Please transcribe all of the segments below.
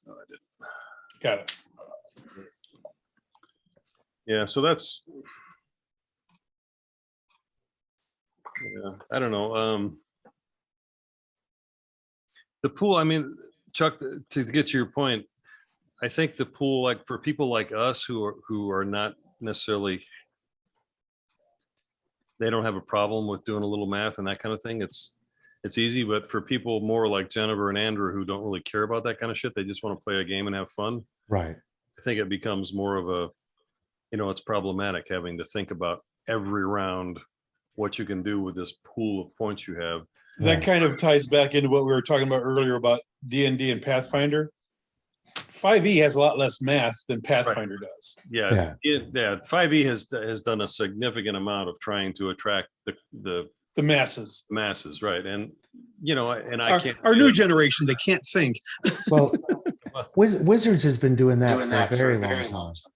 No, I didn't. Got it. Yeah, so that's. Yeah, I don't know. The pool, I mean, Chuck, to get to your point, I think the pool, like for people like us who are not necessarily, they don't have a problem with doing a little math and that kind of thing. It's easy, but for people more like Jennifer and Andrew who don't really care about that kind of shit, they just want to play a game and have fun. Right. I think it becomes more of a, it's problematic having to think about every round what you can do with this pool of points you have. That kind of ties back into what we were talking about earlier about D&D and Pathfinder. 5e has a lot less math than Pathfinder does. Yeah. 5e has done a significant amount of trying to attract the masses. Masses, right? And our new generation, they can't think. Well, Wizards has been doing that for a very long time.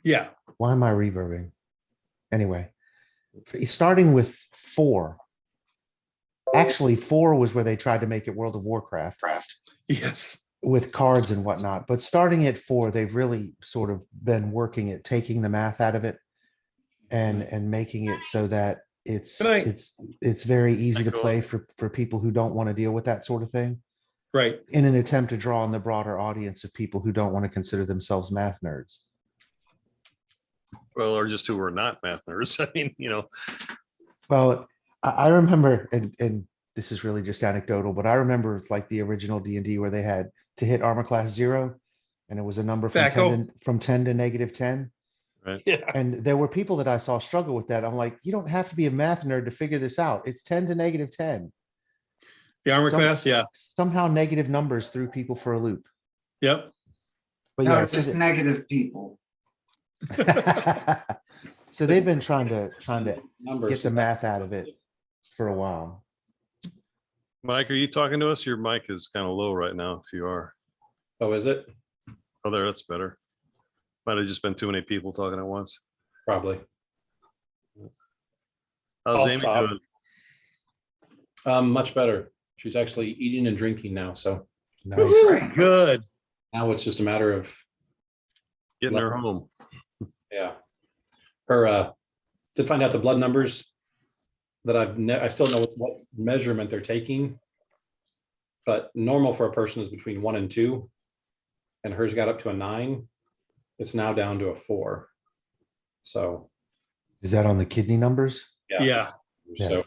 Yeah. Why am I reverbing? Anyway, starting with 4. Actually, 4 was where they tried to make it World of Warcraft. Yes. With cards and whatnot. But starting at 4, they've really sort of been working at taking the math out of it and making it so that it's very easy to play for people who don't want to deal with that sort of thing. Right. In an attempt to draw on the broader audience of people who don't want to consider themselves math nerds. Well, or just who are not math nerds. I mean, Well, I remember, and this is really just anecdotal, but I remember like the original D&D where they had to hit armor class 0, and it was a number from 10 to -10. Right. Yeah. And there were people that I saw struggle with that. I'm like, you don't have to be a math nerd to figure this out. It's 10 to -10. The armor class, yeah. Somehow negative numbers threw people for a loop. Yep. But No, yeah, just negative people. so they've been trying to Numbers. get the math out of it for a while. Mike, are you talking to us? Your mic is kind of low right now. If you are. Oh, is it? Oh, there, that's better. Might have just been too many people talking at once. Probably. How's Amy doing? Much better. She's actually eating and drinking now. So Nice. Good. now it's just a matter of Getting her home. yeah. Her to find out the blood numbers that I still know what measurement they're taking, but normal for a person is between 1 and 2, and hers got up to a 9. It's now down to a 4. So Is that on the kidney numbers? Yeah. So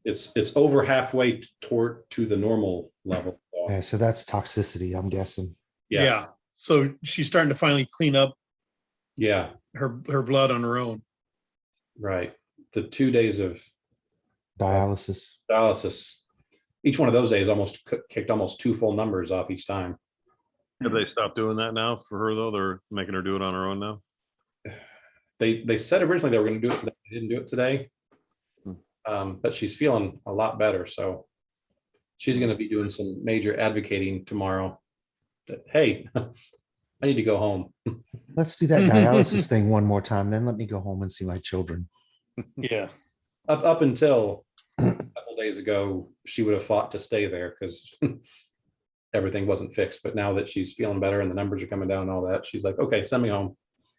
it's over halfway to the normal level. So, Yeah, so that's toxicity, I'm guessing. Yeah. So she's starting to finally clean up yeah, her blood on her own. right. The 2 days of Dialysis. dialysis, each one of those days almost kicked almost 2 full numbers off each time. Have they stopped doing that now for her though? They're making her do it on her own now. They said originally they were going to do it today. They didn't do it today, but she's feeling a lot better. So she's going to be doing some major advocating tomorrow. That hey, I need to go home. Let's do that dialysis thing one more time. Then let me go home and see my children. Yeah. Up until a couple days ago, she would have fought to stay there because everything wasn't fixed. But now that she's feeling better and the numbers are coming down and all that, she's like, okay, send me home.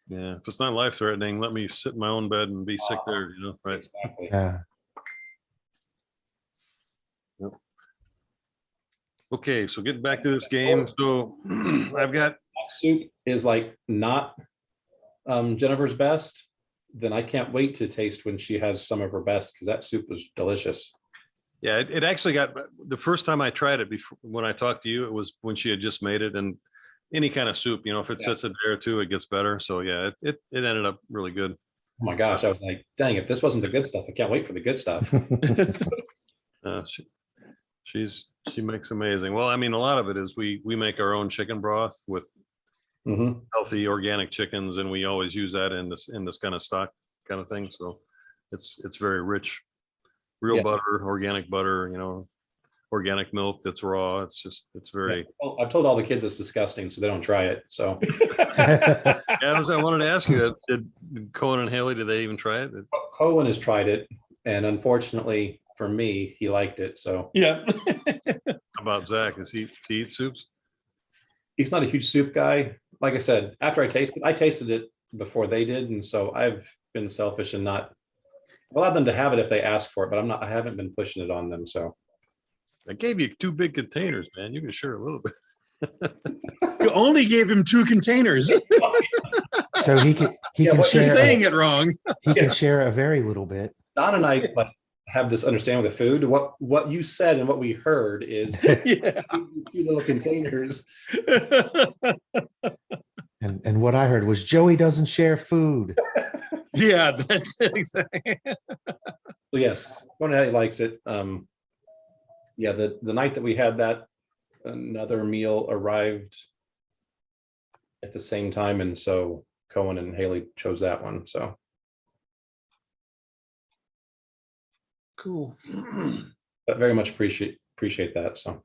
Yeah, if it's not life threatening, let me sit in my own bed and be sick there. Right? Exactly. Yeah. Yep. Okay, so getting back to this game. So I've got That soup is like not Jennifer's best. Then I can't wait to taste when she has some of her best because that soup was delicious. Yeah, it actually got the first time I tried it before when I talked to you, it was when she had just made it, and any kind of soup, if it sits a day or two, it gets better. So yeah, it ended up really good. Oh my gosh, I was like, dang, if this wasn't the good stuff, I can't wait for the good stuff. She makes amazing. Well, I mean, a lot of it is we make our own chicken broth with healthy organic chickens, and we always use that in this kind of stock kind of thing. So it's very rich, real butter, organic butter, organic milk that's raw. It's very. Well, I've told all the kids it's disgusting, so they don't try it. So Yeah, I wanted to ask you that. Did Cohen and Haley, did they even try it? Cohen has tried it, and unfortunately for me, he liked it. So Yeah. How about Zach? Does he eat soups? he's not a huge soup guy. Like I said, after I tasted it before they did, and so I've been selfish and not allowed them to have it if they ask for it, but I haven't been pushing it on them. So I gave you 2 big containers, man. You can share a little bit. You only gave him 2 containers. So he can Yeah, what You're share saying it wrong. he can share a very little bit. Don and I like have this understanding with the food. What you said and what we heard is Yeah. 2 little containers. And what I heard was Joey doesn't share food. Yeah, that's it exactly. So yes, Bonnie likes it. Yeah, the night that we had that, another meal arrived at the same time, and so Cohen and Haley chose that one. So Cool. but very much appreciate that. So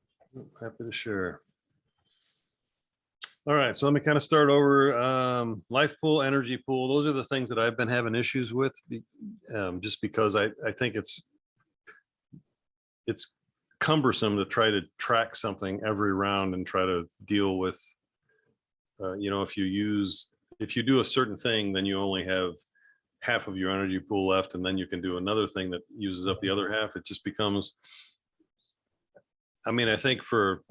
Happy to share. All right, so let me kind of start over. Life pool, energy pool, those are the things that I've been having issues with, just because I think it's cumbersome to try to track something every round and try to deal with, if you do a certain thing, then you only have half of your energy pool left, and then you can do another thing that uses up the other half. It just becomes, I think for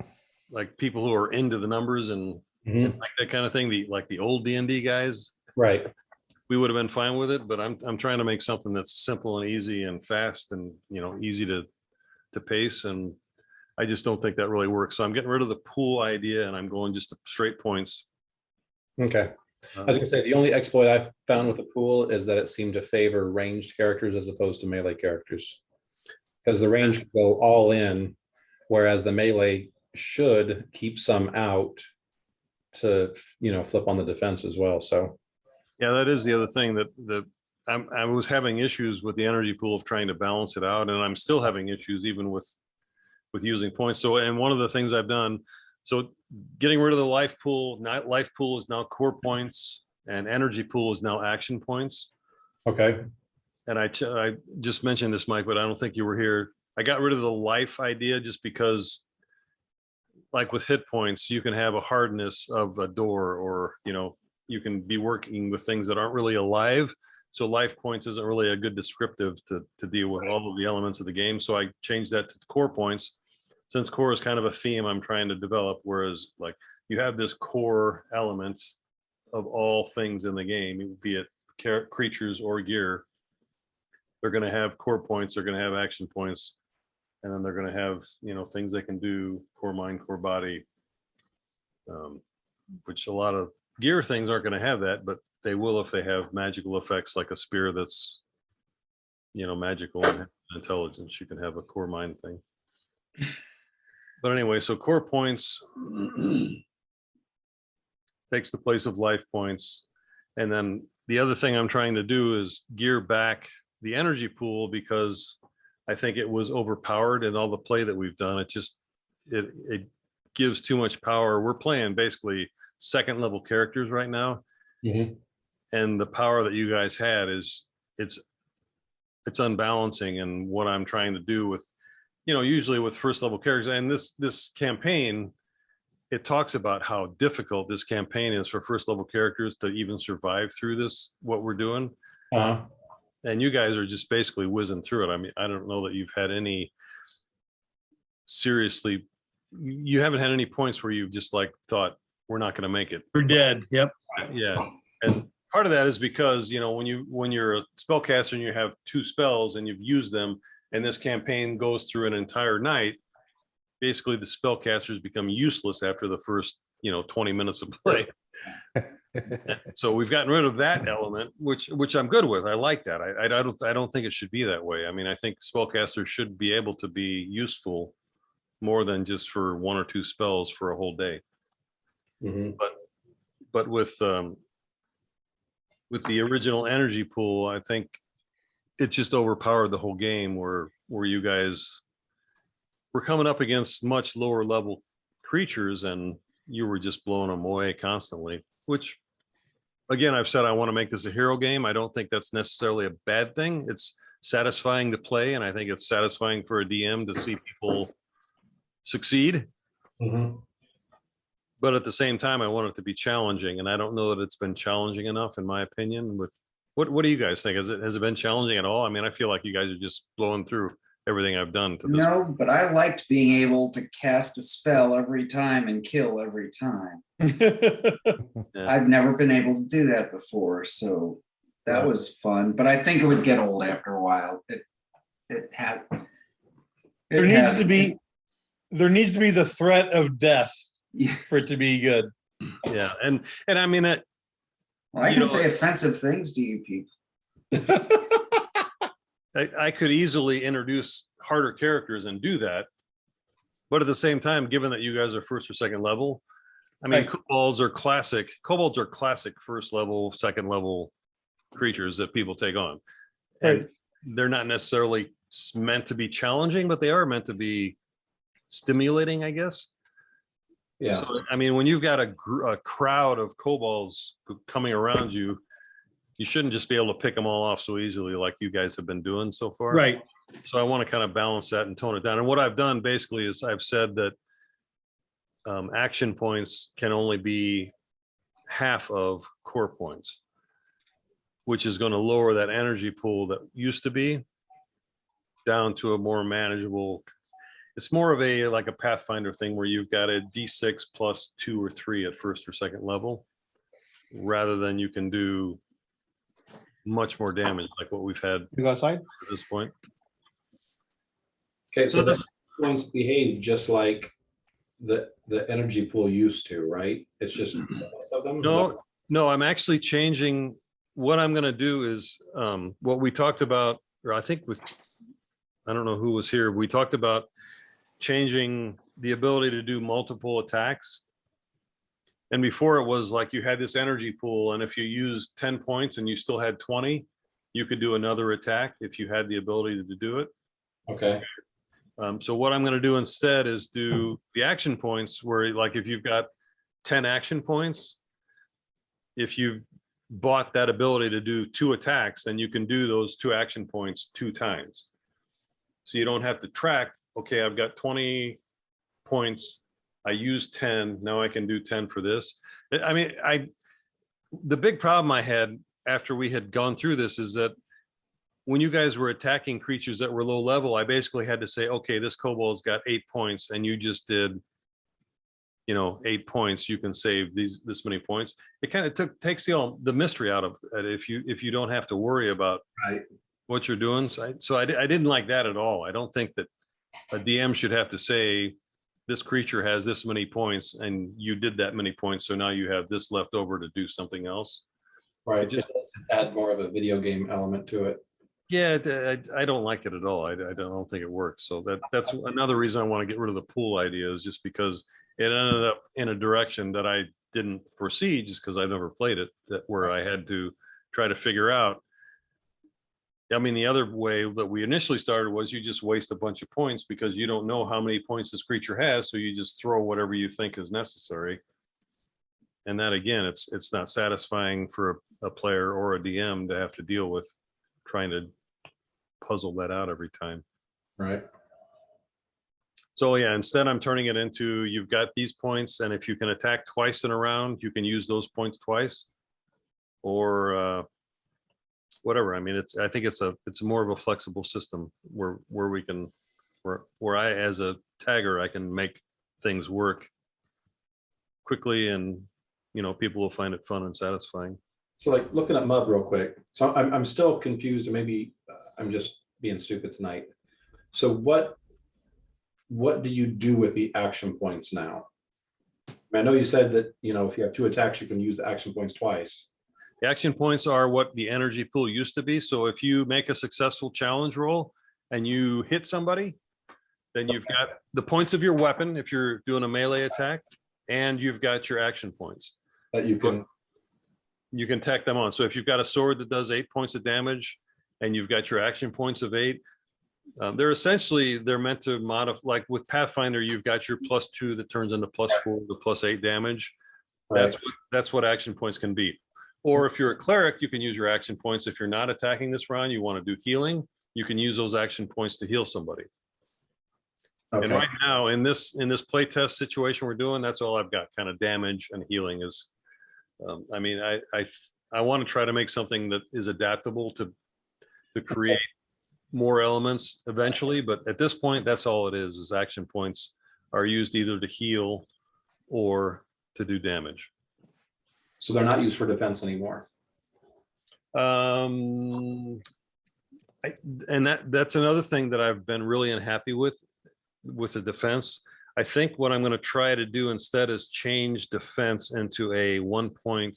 like people who are into the numbers and like that kind of thing, the old D&D guys, right. we would have been fine with it, but I'm trying to make something that's simple and easy and fast and, easy to pace. And I just don't think that really works. So I'm getting rid of the pool idea and I'm going just to straight points. Okay. I was gonna say the only exploit I've found with the pool is that it seemed to favor ranged characters as opposed to melee characters. Because the range could go all in, whereas the melee should keep some out to flip on the defense as well. So Yeah, that is the other thing that I was having issues with the energy pool of trying to balance it out, and I'm still having issues even with using points. So, and one of the things I've done, so getting rid of the life pool is now core points, and energy pool is now action points. okay. And I just mentioned this, Mike, but I don't think you were here. I got rid of the life idea just because, like with hit points, you can have a hardness of a door, or you can be working with things that aren't really alive. So life points isn't really a good descriptive to deal with all of the elements of the game. So I changed that to core points, since core is kind of a theme I'm trying to develop. Whereas like you have this core element of all things in the game, be it creatures or gear, they're going to have core points, they're going to have action points, and then they're going to have, things they can do, core mind, core body, which a lot of gear things aren't going to have that, but they will if they have magical effects like a spear that's, magical and intelligence. You can have a core mind thing. But anyway, so core points takes the place of life points. And then the other thing I'm trying to do is gear back the energy pool, because I think it was overpowered in all the play that we've done. It gives too much power. We're playing basically second level characters right now. Mm-hmm. And the power that you guys had it's unbalancing. And what I'm trying to do with, usually with first level characters, and this campaign, it talks about how difficult this campaign is for first level characters to even survive through this, what we're doing. Uh-huh. And you guys are just basically whizzing through it. I don't know that you've had any you haven't had any points where you've just like thought we're not going to make it. We're dead. Yep. Yeah. And part of that is because, when you're a spellcaster and you have 2 spells and you've used them, and this campaign goes through an entire night, basically the spellcasters become useless after the first, 20 minutes of play. So we've gotten rid of that element, which I'm good with. I like that. I don't think it should be that way. I think spellcasters should be able to be useful more than just for 1 or 2 spells for a whole day. Mm-hmm. But with the original energy pool, I think it just overpowered the whole game, where you guys were coming up against much lower level creatures and you were just blowing them away constantly, which again, I've said I want to make this a hero game. I don't think that's necessarily a bad thing. It's satisfying to play, and I think it's satisfying for a DM to see people succeed. Mm-hmm. But at the same time, I want it to be challenging, and I don't know that it's been challenging enough, in my opinion. With what do you guys think? Has it been challenging at all? I mean, I feel like you guys are just blowing through everything I've done to this. No, but I liked being able to cast a spell every time and kill every time. Yeah. I've never been able to do that before, so that Right. was fun. But I think it would get old after a while. There needs to be the threat of death Yeah. for it to be good. Yeah, and I mean, Well, I You can know, say offensive things to you people. I could easily introduce harder characters and do that. But at the same time, given that you guys are first or second level, I mean, Right. kobolds are classic first level, second level creatures that people take on. And Right. they're not necessarily meant to be challenging, but they are meant to be stimulating, I guess. Yeah. So, I mean, when you've got a crowd of kobolds coming around you, you shouldn't just be able to pick them all off so easily like you guys have been doing so far. Right. So I want to kind of balance that and tone it down. And what I've done basically is I've said that action points can only be half of core points, which is going to lower that energy pool that used to be down to a more manageable. It's more of like a Pathfinder thing where you've got a D6 plus 2 or 3 at first or second level, rather than you can do much more damage like what we've had You go outside? at this point. Okay, so the points behave just like the energy pool used to, right? It's just less of them. No, I'm actually changing. What I'm going to do is what we talked about, or I think I don't know who was here. We talked about changing the ability to do multiple attacks. And before it was like you had this energy pool, and if you used 10 points and you still had 20, you could do another attack if you had the ability to do it. Okay. So what I'm going to do instead is do the action points where, like, if you've got 10 action points, if you've bought that ability to do 2 attacks, then you can do those 2 action points 2 times. So you don't have to track, okay, I've got 20 points. I used 10. Now I can do 10 for this. I mean, the big problem I had after we had gone through this is that when you guys were attacking creatures that were low level, I basically had to say, okay, this kobold's got 8 points, and you just did, 8 points. You can save this many points. It kind of takes the mystery out of it if you don't have to worry about Right. what you're doing. So I didn't like that at all. I don't think that a DM should have to say this creature has this many points and you did that many points, so now you have this left over to do something else. Right. Just- It does add more of a video game element to it. Yeah, I don't like it at all. I don't think it works. So that's another reason I want to get rid of the pool idea, is just because it ended up in a direction that I didn't foresee, just because I've never played it, where I had to try to figure out. I mean, the other way that we initially started was you just waste a bunch of points because you don't know how many points this creature has, so you just throw whatever you think is necessary. And that, again, it's not satisfying for a player or a DM to have to deal with trying to puzzle that out every time. Right. So yeah, instead I'm turning it into, you've got these points, and if you can attack twice in a round, you can use those points twice, or whatever. I mean, I think it's more of a flexible system where we can, where I, as a tagger, I can make things work quickly, and people will find it fun and satisfying. So, like, looking at mud real quick. So I'm still confused, and maybe I'm just being stupid tonight. So what do you do with the action points now? I know you said that, if you have 2 attacks, you can use the action points twice. The action points are what the energy pool used to be. So if you make a successful challenge roll and you hit somebody, then you've got the points of your weapon if you're doing a melee attack, and you've got your action points That you can tack them on. So if you've got a sword that does 8 points of damage and you've got your action points of 8, they're meant to modify. Like with Pathfinder, you've got your +2 that turns into +4 to +8 damage. Right. That's what action points can be. Or if you're a cleric, you can use your action points. If you're not attacking this round, you want to do healing, you can use those action points to heal somebody. And Okay, right now, in this playtest situation we're doing, that's all I've got, kind of damage and healing is. I mean, I want to try to make something that is adaptable to create more elements eventually, but at this point, that's all it is action points are used either to heal or to do damage. so they're not used for defense anymore. And that's another thing that I've been really unhappy with the defense. I think what I'm going to try to do instead is change defense into a 1 point.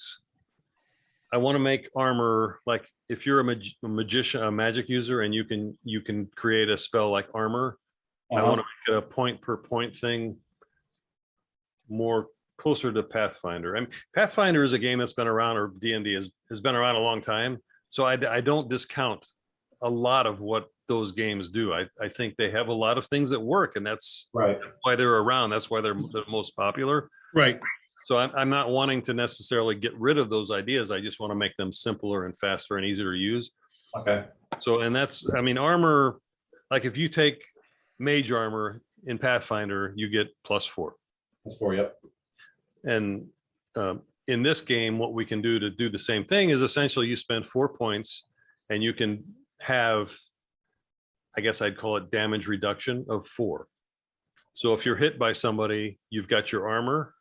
I want to make armor like if you're a magician, a magic user, and you can create a spell like armor. I want to make it a point per point thing, more closer to Pathfinder. I mean, Pathfinder is a game that's been around, or D&D has been around a long time. So I don't discount a lot of what those games do. I think they have a lot of things that work, and that's Right. why they're around. That's why they're the most popular. Right. So I'm not wanting to necessarily get rid of those ideas. I just want to make them simpler and faster and easier to use. Okay, So, and that's, I mean, armor, like if you take mage armor in Pathfinder, you get +4. that's for you. And in this game, what we can do to do the same thing is essentially you spend 4 points and you can have, I guess I'd call it damage reduction of 4. So if you're hit by somebody, you've got your armor.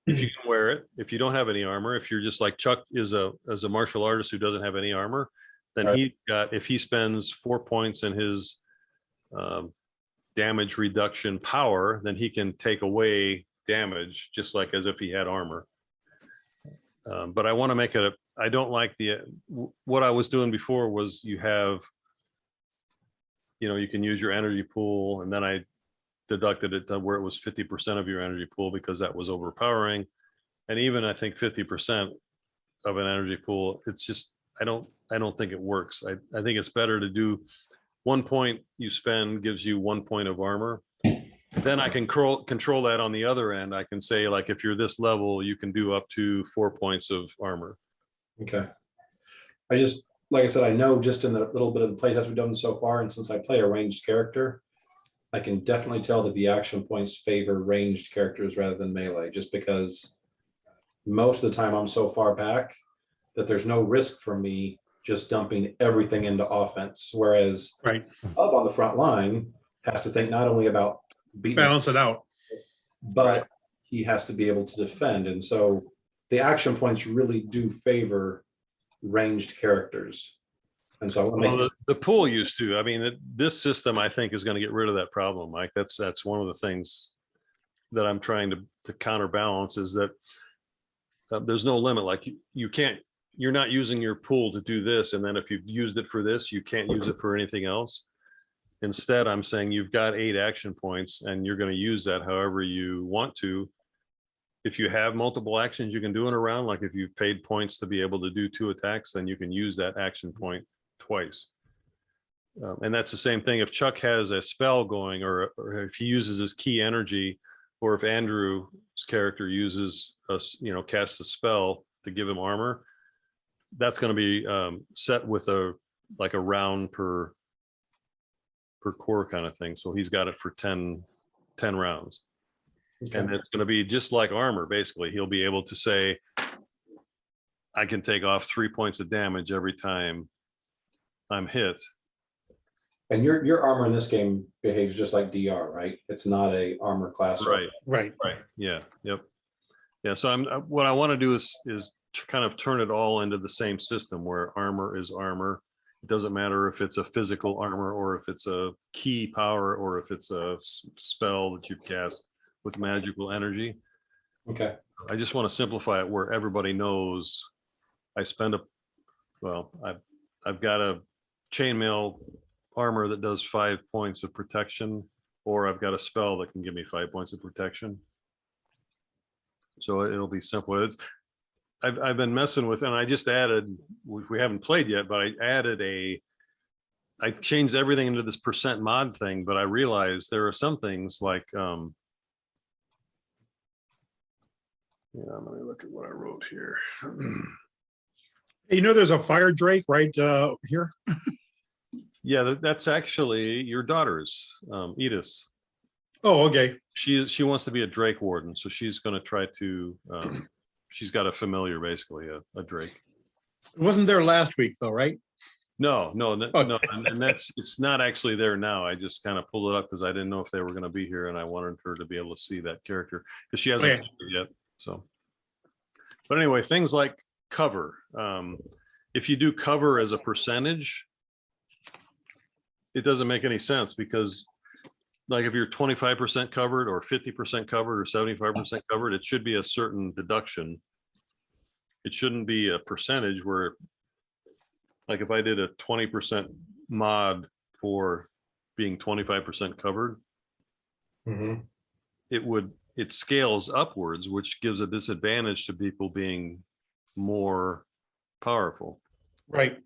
If you can wear it, if you don't have any armor, if you're just like Chuck is as a martial artist who doesn't have any armor, then Right. if he spends 4 points in his damage reduction power, then he can take away damage just like as if he had armor. But I want to make it I don't like what I was doing before was you can use your energy pool, and then I deducted it to where it was 50% of your energy pool because that was overpowering. And even I think 50% of an energy pool, it's just, I don't think it works. I think it's better to do 1 point you spend gives you 1 point of armor. Then I can control that on the other end. I can say, like, if you're this level, you can do up to 4 points of armor. Okay. I just, like I said, I know just in the little bit of the playtest we've done so far, and since I play a ranged character, I can definitely tell that the action points favor ranged characters rather than melee, just because most of the time I'm so far back that there's no risk for me just dumping everything into offense. Whereas Right. up on the front line has to think not only about beating, Balance it out. but he has to be able to defend. And so the action points really do favor ranged characters. And so I want to make The pool used to. I mean, this system, I think, is going to get rid of that problem, Mike. That's one of the things that I'm trying to counterbalance is that there's no limit. Like you're not using your pool to do this, and then if you've used it for this, you can't use it for anything else. Instead, I'm saying you've got 8 action points, and you're going to use that however you want to. If you have multiple actions you can do in a round, like if you've paid points to be able to do 2 attacks, then you can use that action point twice. And that's the same thing if Chuck has a spell going, or if he uses his key energy, or if Andrew's character uses casts a spell to give him armor, that's going to be set with a round per core kind of thing. So he's got it for 10 rounds. Okay. And it's going to be just like armor. Basically, he'll be able to say, I can take off 3 points of damage every time I'm hit. And your armor in this game behaves just like DR, right? It's not a armor class. Right. Right. Yeah. Yep. Yeah. So what I want to do is to kind of turn it all into the same system where armor is armor. It doesn't matter if it's a physical armor or if it's a key power or if it's a spell that you cast with magical energy. Okay. I just want to simplify it where everybody knows I've got a chainmail armor that does 5 points of protection, or I've got a spell that can give me 5 points of protection. So it'll be simple. I've been messing with, and I just added, we haven't played yet, but I changed everything into this percent mod thing, but I realized there are some things like, let me look at what I wrote here. There's a fire drake right here. Yeah, that's actually your daughter's, Edith. Oh, okay. She wants to be a Drake warden, so she's going to try to. She's got a familiar, basically a Drake. It wasn't there last week though, right? No, Oh. no, and it's not actually there now. I just kind of pulled it up because I didn't know if they were going to be here, and I wanted her to be able to see that character because she hasn't Okay. played it yet. So, but anyway, things like cover. If you do cover as a percentage, it doesn't make any sense because, like, if you're 25% covered or 50% covered or 75% covered, it should be a certain deduction. It shouldn't be a percentage where, like, if I did a 20% mod for being 25% covered, Mhm. it scales upwards, which gives a disadvantage to people being more powerful. Right.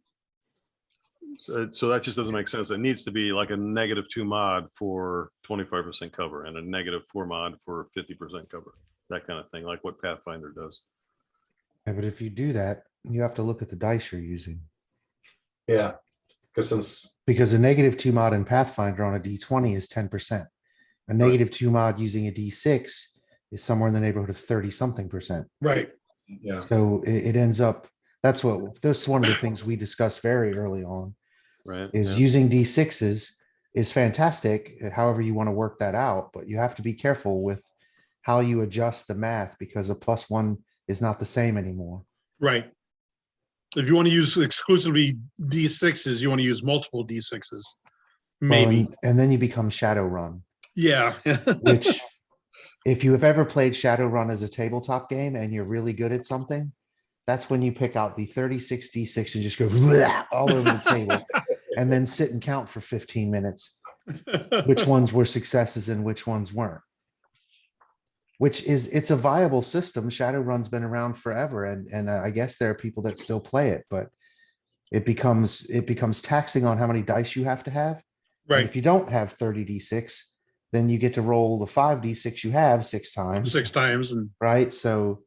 So that just doesn't make sense. It needs to be like a -2 mod for 25% cover and a -4 mod for 50% cover, that kind of thing, like what Pathfinder does. Yeah, but if you do that, you have to look at the dice you're using. Yeah, because since, Because a -2 mod in Pathfinder on a D20 is 10%. A -2 mod using a D6 is somewhere in the neighborhood of 30 something percent. Right. yeah, So it ends up, that's one of the things we discussed very early on, Right? is Yeah. using D6s is fantastic, however you want to work that out, but you have to be careful with how you adjust the math because a +1 is not the same anymore. Right. If you want to use exclusively D6s, you want to use multiple D6s. Well, Maybe. and then you become Shadowrun, Yeah. which if you have ever played Shadowrun as a tabletop game and you're really good at something, that's when you pick out the 36 D6 and just go all over the table and then sit and count for 15 minutes which ones were successes and which ones weren't. It's a viable system. Shadowrun's been around forever, and I guess there are people that still play it, but it becomes taxing on how many dice you have to have. And Right. if you don't have 30 D6, then you get to roll the 5 D6 you have 6 times. 6 times. And Right. So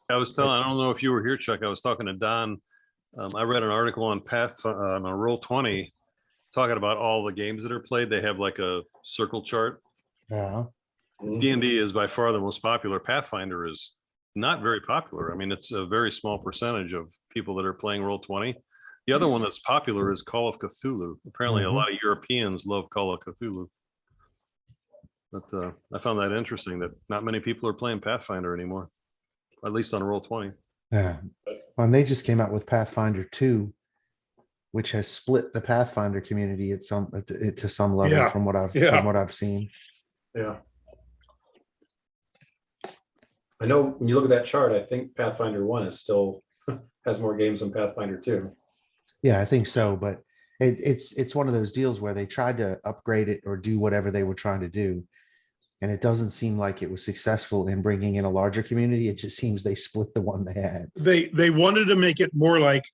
I don't know if you were here, Chuck. I was talking to Don. I read an article on on Roll20 talking about all the games that are played. They have like a circle chart. yeah. D&D is by far the most popular. Pathfinder is not very popular. I mean, it's a very small percentage of people that are playing Roll20. The other one that's popular is Call of Cthulhu. Apparently, a lot of Europeans love Call of Cthulhu. But I found that interesting that not many people are playing Pathfinder anymore, at least on Roll20. Yeah. Well, and they just came out with Pathfinder 2, which has split the Pathfinder community to some level Yeah. from what I've seen. yeah. I know when you look at that chart, I think Pathfinder 1 is still has more games than Pathfinder 2. Yeah, I think so, but it's one of those deals where they tried to upgrade it or do whatever they were trying to do, and it doesn't seem like it was successful in bringing in a larger community. It just seems they split the one they had. they wanted to make it more like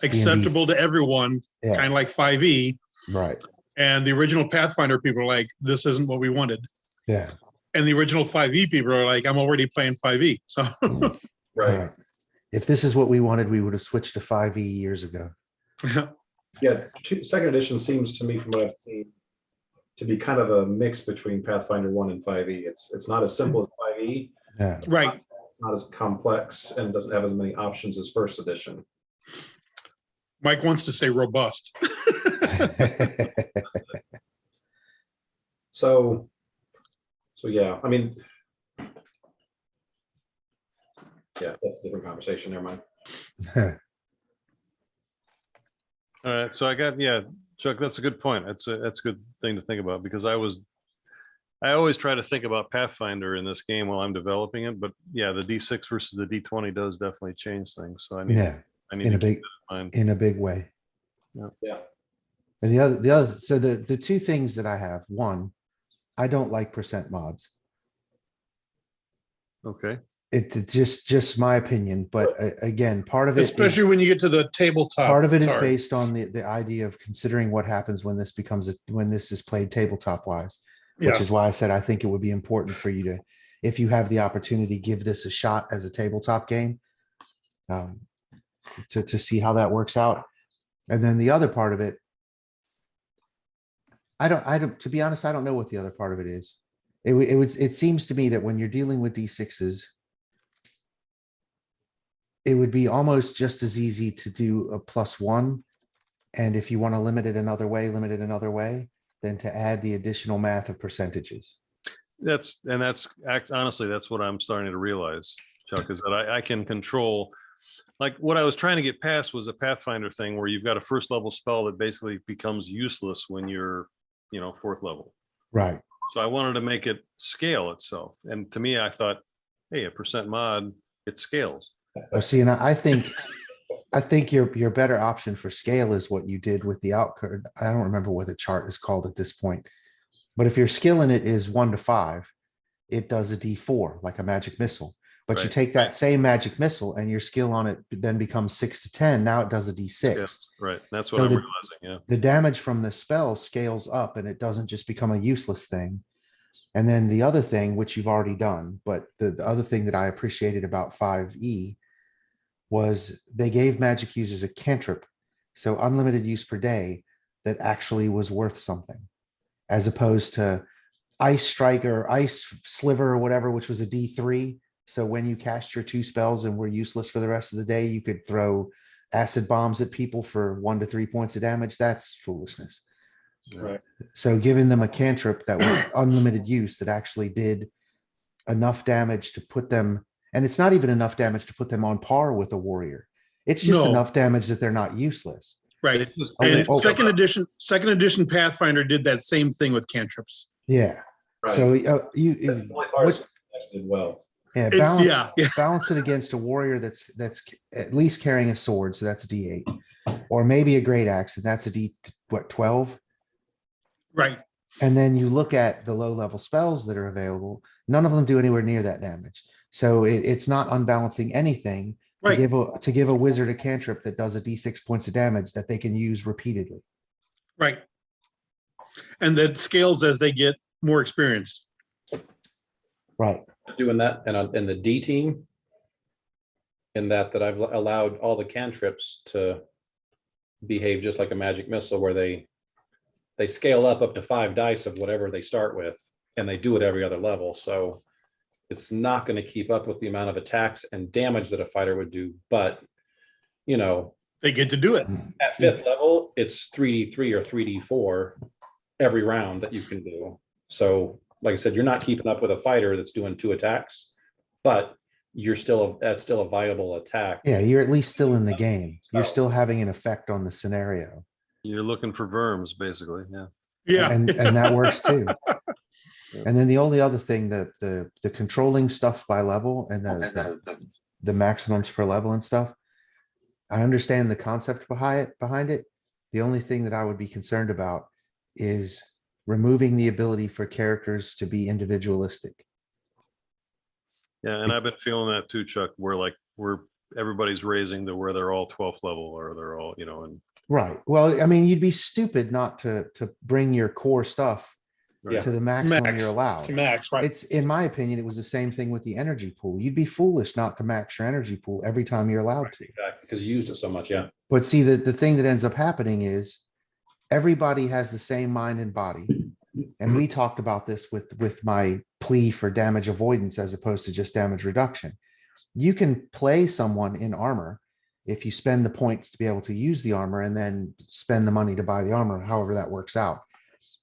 acceptable to everyone, Yeah. kind of like 5e. Right. And the original Pathfinder people are like, this isn't what we wanted. Yeah. And the original 5e people are like, I'm already playing 5e. So Right. If this is what we wanted, we would have switched to 5e years ago. Yeah. Second edition seems to me, from what I've seen, to be kind of a mix between Pathfinder 1 and 5e. It's not as simple as 5e. Yeah. right. It's not as complex and doesn't have as many options as first edition. Mike wants to say robust. So yeah, I mean, yeah, that's a different conversation. Never mind. All right, so Chuck, that's a good point. That's a good thing to think about because I always try to think about Pathfinder in this game while I'm developing it, but yeah, the D6 versus the D20 does definitely change things. So I need to keep that in mind. In a big way. Yeah. And the other, so the two things that I have, one, I don't like percent mods. Okay. It's just my opinion, but again, part of it, Especially when you get to the tabletop. part of it it's is hard. based on the idea of considering what happens when this is played tabletop wise, which Yeah. is why I said I think it would be important for you to, if you have the opportunity, give this a shot as a tabletop game, to see how that works out. And then the other part of it to be honest, I don't know what the other part of it is. It seems to me that when you're dealing with D6s, it would be almost just as easy to do a +1. And if you want to limit it another way, than to add the additional math of percentages. Honestly, that's what I'm starting to realize, Chuck, is that I can control, like what I was trying to get past was a Pathfinder thing where you've got a first level spell that basically becomes useless when you're, 4th level. Right. So I wanted to make it scale itself. And to me, I thought, hey, a % mod, it scales. Well, see, and I think your better option for scale is what you did with the outcard. I don't remember what the chart is called at this point. But if your skill in it is 1 to 5, it does a D4 like a magic missile. But you Right. take that same magic missile and your skill on it then becomes 6 to 10. Now it does a D6. Yeah, right. That's what So I'm the- realizing. Yeah. The damage from the spell scales up and it doesn't just become a useless thing. And then the other thing, which you've already done, but the other thing that I appreciated about 5E was they gave magic users a cantrip. So unlimited use per day that actually was worth something, as opposed to Ice Strike or Ice Sliver or whatever, which was a D3. So when you cast your 2 spells and were useless for the rest of the day, you could throw acid bombs at people for 1 to 3 points of damage. That's foolishness. Right. So giving them a cantrip that was unlimited use that actually did enough damage to put them, and it's not even enough damage to put them on par with a warrior. It's just No. enough damage that they're not useless. Right. Oh, And oh, second edition Pathfinder did that same thing with cantrips. Yeah. Right. So That's the only part what- actually did well. yeah, It's- balance, yeah. balance it against a warrior that's at least carrying a sword, so that's D8, or maybe a great axe, and that's a D12. Right. And then you look at the low level spells that are available. None of them do anywhere near that damage. So it's not unbalancing anything to Right. give a wizard a cantrip that does a D6 points of damage that they can use repeatedly. Right. And that scales as they get more experienced. Right. Doing that and in the D team, in that I've allowed all the cantrips to behave just like a magic missile, where they scale up to 5 dice of whatever they start with, and they do it every other level. So it's not going to keep up with the amount of attacks and damage that a fighter would do. But, They get to do it. at 5th level, it's 3D3 or 3D4 every round that you can do. So like I said, you're not keeping up with a fighter that's doing 2 attacks, but that's still a viable attack. Yeah, you're at least still in the game. You're still having an effect on the scenario. You're looking for verms, basically. Yeah. Yeah. And that works too. And then the only other thing, the controlling stuff by level and the maximums per level and stuff, I understand the concept behind it. The only thing that I would be concerned about is removing the ability for characters to be individualistic. Yeah. And I've been feeling that too, Chuck, where everybody's raising to where they're all 12th level, or they're all, and Right. Well, I mean, you'd be stupid not to bring your core stuff Yeah. to the maximum Max. you're allowed. Max, right. It's, in my opinion, it was the same thing with the energy pool. You'd be foolish not to max your energy pool every time you're allowed to. Exactly, because you used it so much. Yeah. But see, the thing that ends up happening is everybody has the same mind and body. And we talked about this with my plea for damage avoidance as opposed to just damage reduction. You can play someone in armor if you spend the points to be able to use the armor and then spend the money to buy the armor, however that works out.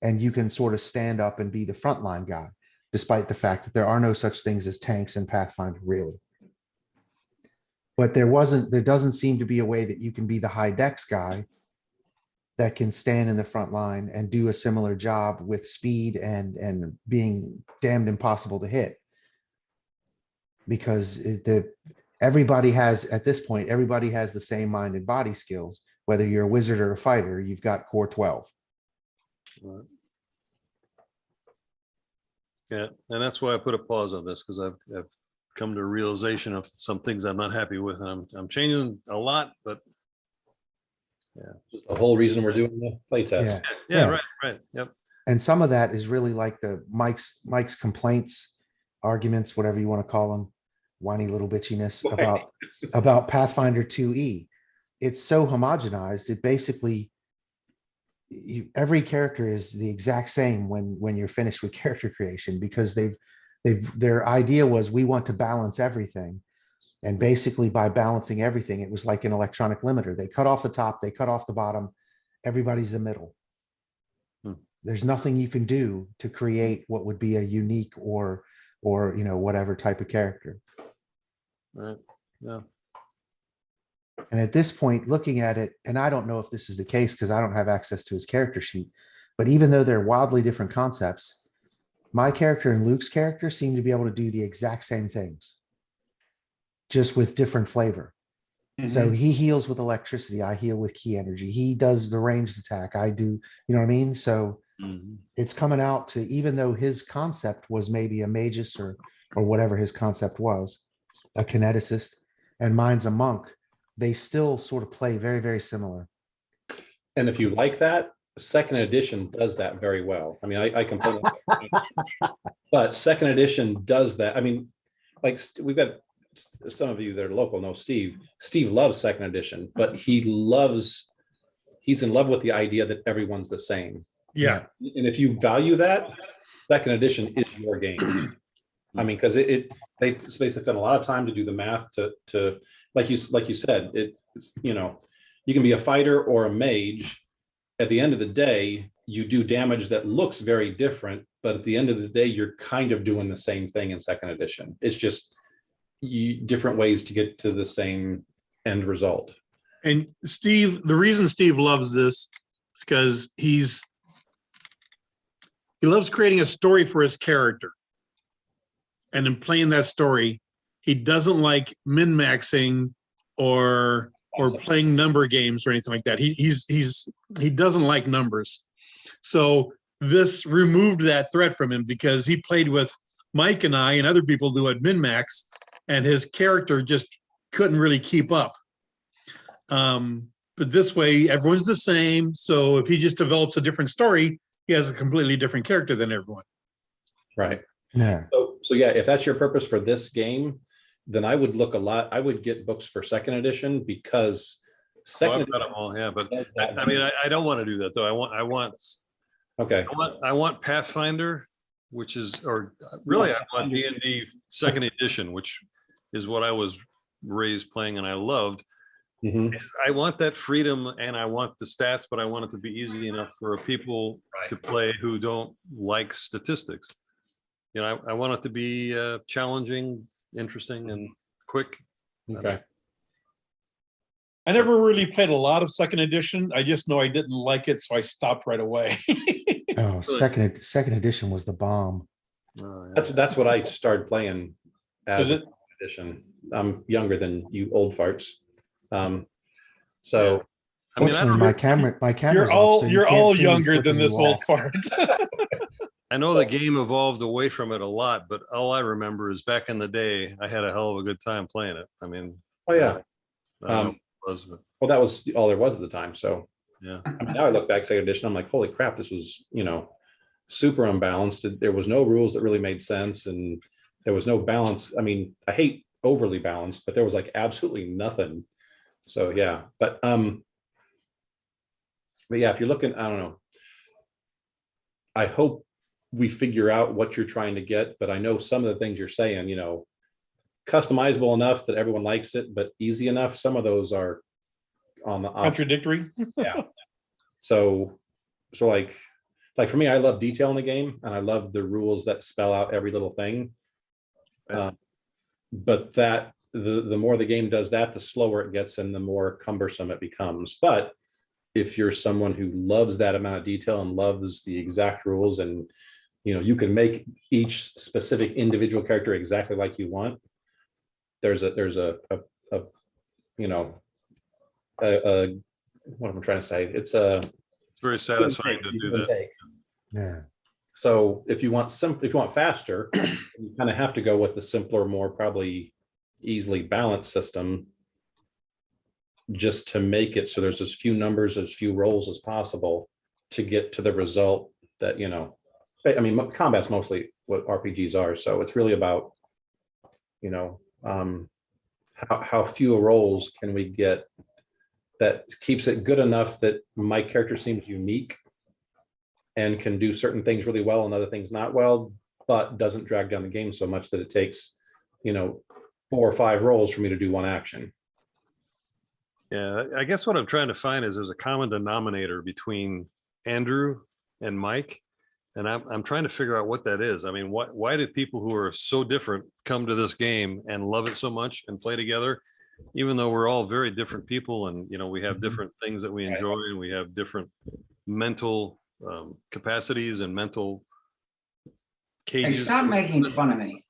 And you can sort of stand up and be the frontline guy, despite the fact that there are no such things as tanks in Pathfinder, really. But there doesn't seem to be a way that you can be the high dex guy that can stand in the front line and do a similar job with speed and being damned impossible to hit. Because everybody has, at this point, everybody has the same mind and body skills. Whether you're a wizard or a fighter, you've got core 12. Right. Yeah, and that's why I put a pause on this, because I've come to a realization of some things I'm not happy with, and I'm changing a lot, but Just the whole reason we're doing the playtest. Yeah. yeah, right, yep. And some of that is really like the Mike's complaints, arguments, whatever you want to call them, whiny little bitchiness about Pathfinder 2E. It's so homogenized. It basically every character is the exact same when you're finished with character creation, because their idea was, we want to balance everything. And basically by balancing everything, it was like an electronic limiter. They cut off the top, they cut off the bottom, everybody's the middle. There's nothing you can do to create what would be a unique or whatever type of character. Right. Yeah. And at this point, looking at it, and I don't know if this is the case because I don't have access to his character sheet, but even though they're wildly different concepts, my character and Luke's character seem to be able to do the exact same things, just with different flavor. So he heals with electricity, I heal with key energy. He does the ranged attack, I do, you know what I mean? So it's coming out to, even though his concept was maybe a magus or whatever his concept was, a kineticist, and mine's a monk, they still sort of play very, very similar. And if you like that, second edition does that very well. I mean, I completely, but second edition does that. I mean, like we've got some of you that are local know Steve. Steve loves second edition, but he's in love with the idea that everyone's the same. Yeah. And if you value that, second edition is your game. I mean, because they basically spend a lot of time to do the math to like you said, it's, you know, you can be a fighter or a mage. At the end of the day, you do damage that looks very different, but at the end of the day, you're kind of doing the same thing in second edition. It's just different ways to get to the same end result. And Steve, the reason Steve loves this is because he loves creating a story for his character. And in playing that story, he doesn't like min-maxing or playing number games or anything like that. He doesn't like numbers. So this removed that threat from him, because he played with Mike and I and other people who had min-max, and his character just couldn't really keep up. But this way, everyone's the same. So if he just develops a different story, he has a completely different character than everyone. Right. Yeah. So yeah, if that's your purpose for this game, then I would look I would get books for second edition, because second I've got them all, yeah, but that- I mean, I don't want to do that though. okay. I want Pathfinder, which is, or really I want D&D second edition, which is what I was raised playing and I loved. Mhm. I want that freedom and I want the stats, but I want it to be easy enough for people to play who don't like statistics. You know, I want it to be challenging, interesting, and quick. Okay. I never really played a lot of second edition. I just know I didn't like it, so I stopped right away. Oh, second edition was the bomb. Oh, yeah. That's what I started playing as Is it? edition. I'm younger than you old farts. So I mean, Fortunately, my camera's You're off, all so you you're can't all see me younger than flipping this you old off. fart. I know the game evolved away from it a lot, but all I remember is back in the day, I had a hell of a good time playing it. I mean, oh yeah. I don't know what it was, but Well, that was all there was at the time. So yeah. I mean, now I look back second edition, I'm like, holy crap, this was, you know, super unbalanced. There was no rules that really made sense, and there was no balance. I mean, I hate overly balanced, but there was like absolutely nothing. So yeah, but yeah, if you're looking, I don't know. I hope we figure out what you're trying to get, but I know some of the things you're saying, you know, customizable enough that everyone likes it, but easy enough. Some of those are on the opposite. Contradictory. Yeah. So like for me, I love detail in the game, and I love the rules that spell out every little thing. But that the more the game does that, the slower it gets and the more cumbersome it becomes. But if you're someone who loves that amount of detail and loves the exact rules, and you know, you can make each specific individual character exactly like you want, there's a you know, what am I trying to say? It's Very satisfying to do that. Yeah. So if you want faster, you kind of have to go with the simpler, more probably easily balanced system, just to make it so there's as few numbers, as few rolls as possible to get to the result that, you know, I mean, combat's mostly what RPGs are. So it's really about, you know, how few rolls can we get that keeps it good enough that my character seems unique and can do certain things really well and other things not well, but doesn't drag down the game so much that it takes, 4 or 5 rolls for me to do one action. Yeah, I guess what I'm trying to find is there's a common denominator between Andrew and Mike. And I'm trying to figure out what that is. I mean, why did people who are so different come to this game and love it so much and play together, even though we're all very different people and, we have different things that we enjoy and we have different mental capacities and mental Hey, cages. stop making fun of me.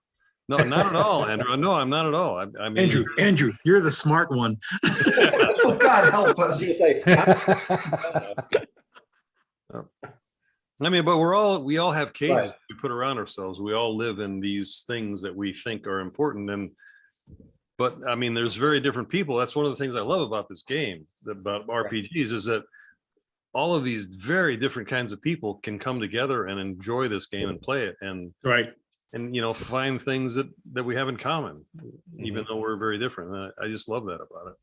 No, not at all, Andrew. No, I'm not at all. I mean, Andrew, you're the smart one. Oh, God help us. I mean, but we all have cages Right. we put around ourselves. We all live in these things that we think are important. But I mean, there's very different people. That's one of the things I love about this game, about RPGs, is that all of these very different kinds of people can come together and enjoy this game and play it and Right. find things that we have in common, even though we're very different. And I just love that about it.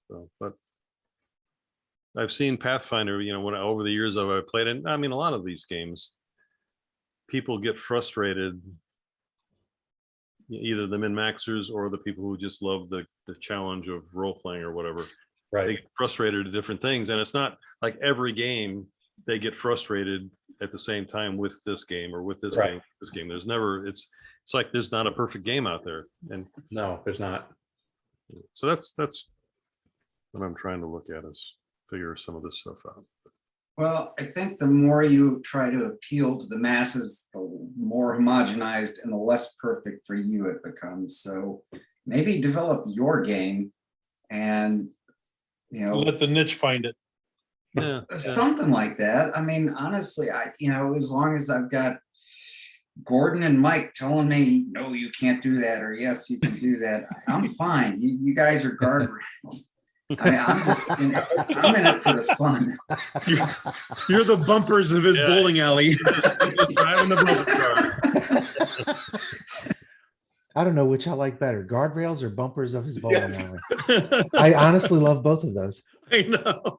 So, but I've seen Pathfinder, when over the years I've played it. I mean, a lot of these games, people get frustrated, either the min-maxers or the people who just love the challenge of role playing or whatever. They Right. get frustrated at different things. And it's not like every game they get frustrated at the same time with this game or with this Right. game, this game. There's never, it's like there's not a perfect game out there. And No, there's not. so that's what I'm trying to look at, is figure some of this stuff out. Well, I think the more you try to appeal to the masses, the more homogenized and the less perfect for you it becomes. So maybe develop your game and, Let the niche find it. Yeah. something like that. I mean, honestly, as long as I've got Gordon and Mike telling me, no, you can't do that, or yes, you can do that, I'm fine. You guys are guardrails. I mean, I'm in it for the fun. You're the bumpers of his Yeah. bowling alley. Just driving the bumper car. I don't know which I like better, guardrails or bumpers of his bowling Yes. alley. I honestly love both of those. I know.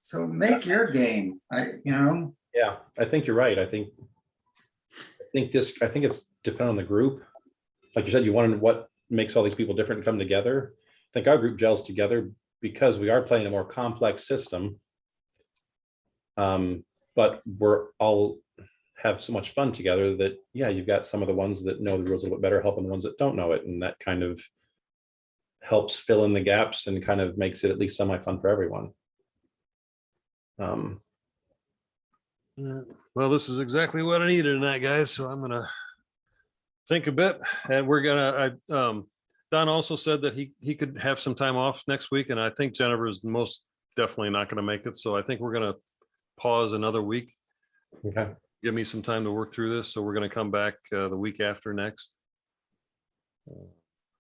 So make your game. Yeah, I think you're right. I think it's depend on the group. Like you said, you wanted what makes all these people different and come together. I think our group gels together because we are playing a more complex system. But we're all have so much fun together that, yeah, you've got some of the ones that know the rules a little bit better helping the ones that don't know it. And that kind of helps fill in the gaps and kind of makes it at least semi-fun for everyone. Yeah. Well, this is exactly what I needed tonight, guys. So I'm gonna think a bit, and we're gonna. Don also said that he could have some time off next week, and I think Jennifer is most definitely not going to make it. So I think we're gonna pause another week. Okay. Give me some time to work through this. So we're gonna come back the week after next.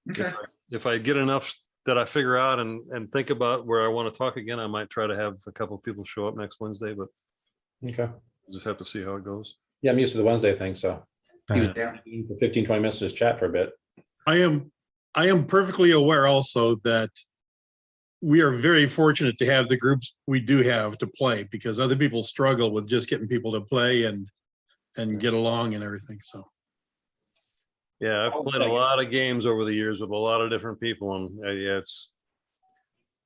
Okay. If I get enough that I figure out and think about where I want to talk again, I might try to have a couple of people show up next Wednesday, but Okay. we'll just have to see how it goes. Yeah, I'm used to the Wednesday thing, so he was Yeah. for 15, 20 minutes to just chat for a bit. I am perfectly aware also that we are very fortunate to have the groups we do have to play, because other people struggle with just getting people to play and get along and everything. So Yeah, I've played a lot of games over the years with a lot of different people, and yeah,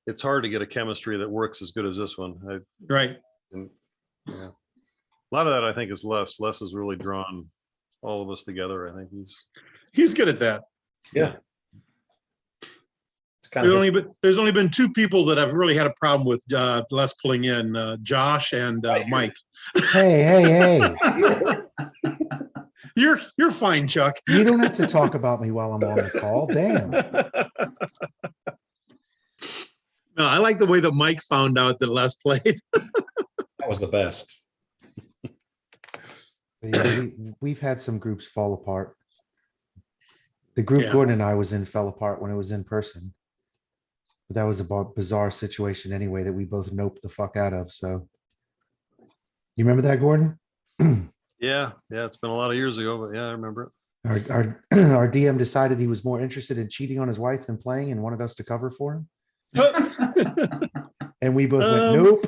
it's hard to get a chemistry that works as good as this one. right. Yeah, a lot of that I think is Les. Les has really drawn all of us together. I think He's good at that. Yeah. It's kind of There's only been 2 people that I've really had a problem with Les pulling in, Josh and Mike. Hey. You're fine, Chuck. You don't have to talk about me while I'm on the call. Damn. No, I like the way that Mike found out that Les played. that was the best. But yeah, we've had some groups fall apart. The group Yeah. Gordon and I was in fell apart when it was in person. But that was a bizarre situation anyway that we both noped the fuck out of. So you remember that, Gordon? yeah, it's been a lot of years ago, but yeah, I remember it. Our DM decided he was more interested in cheating on his wife than playing and wanted us to cover for him. And we both went, nope.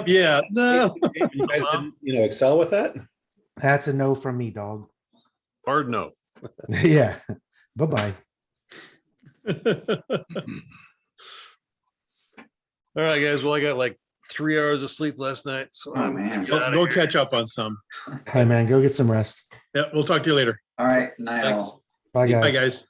Yeah, no. You guys didn't, excel with that? That's a no from me, dog. Hard no. Yeah. Bye-bye. All right, guys. Well, I got like 3 hours of sleep last night. So Oh, I'm gonna man. get outta Go here. catch up on some. All right, man. Go get some rest. Yeah, we'll talk to you later. All right, night all. Bye, guys. Bye, guys.